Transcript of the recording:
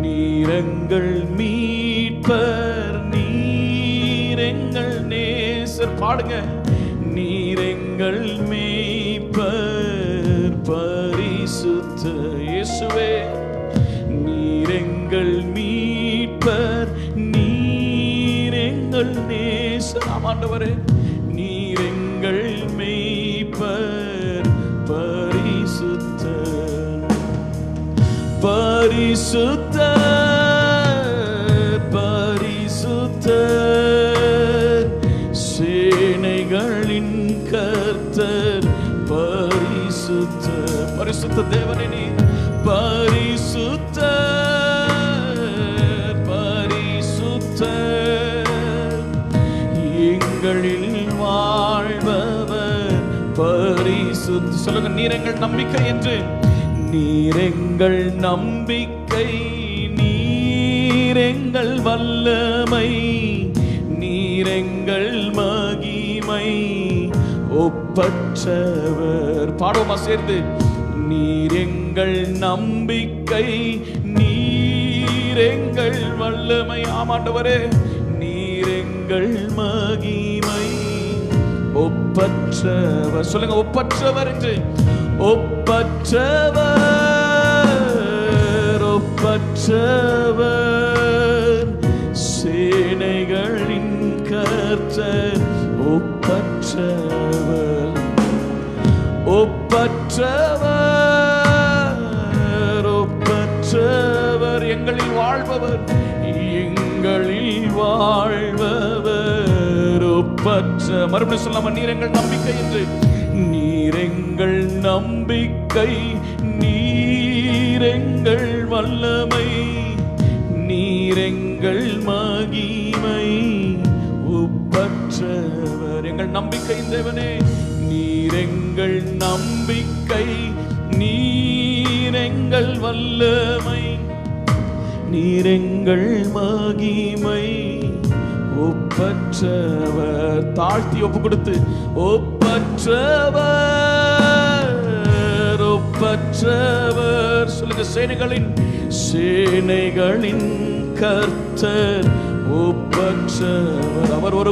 நீரெங்கள் மீட்பர், நீரெங்கள் நேசர். பாடுங்க. நீரெங்கள் மீட்பர் பரிசுத்த இயேசுவே, நீரெங்கள் மீட்பர், நீரெங்கள் நேசர். ஆமாண்டவரே, நீரெங்கள் மீட்பர் பரிசுத்த பரிசுத்த பரிசுத்த சேனைகளின் கர்த்தர் பரிசுத்த. பரிசுத்த தேவனே நீர் பரிசுத்த பரிசுத்த, எங்களில் வாழ்பவர் பரிசுத்த. சொல்லுங்க. நீரெங்கள் நம்பிக்கை என்று. நீரெங்கள் நம்பிக்கை, நீரெங்கள் வல்லமை, நீரெங்கள் மகிமை, ஒப்பற்றவர். பாடுவோமா சேர்ந்து. நீரெங்கள் நம்பிக்கை, நீரெங்கள் வல்லமை. ஆமாண்டவரே, நீரெங்கள் மகிமை, ஒப்பற்றவர். சொல்லுங்க. ஒப்பற்றவர் என்று. ஒப்பற்றவர் ஒப்பற்றவர் சேனைகளின் கர்த்தர் ஒப்பற்றவர் ஒப்பற்றவர் ஒப்பற்றவர், எங்களில் வாழ்பவர், எங்களில் வாழ்பவர் ஒப்பற்ற. மறுபடியும் சொல்லாம. நீரெங்கள் நம்பிக்கை என்று. நீரெங்கள் நம்பிக்கை, நீரெங்கள் வல்லமை, நீரெங்கள் மகிமை, ஒப்பற்றவர். எங்கள் நம்பிக்கை தேவனே, நீரெங்கள் நம்பிக்கை, நீரெங்கள் வல்லமை, நீரெங்கள் மகிமை, ஒப்பற்றவர். தாழ்த்தி ஒப்பு கொடுத்து. ஒப்பற்றவர் ஒப்பற்றவர். சொல்லுங்க. சேனைகளின் கர்த்தர் ஒப்பற்றவர். அவர் ஒரு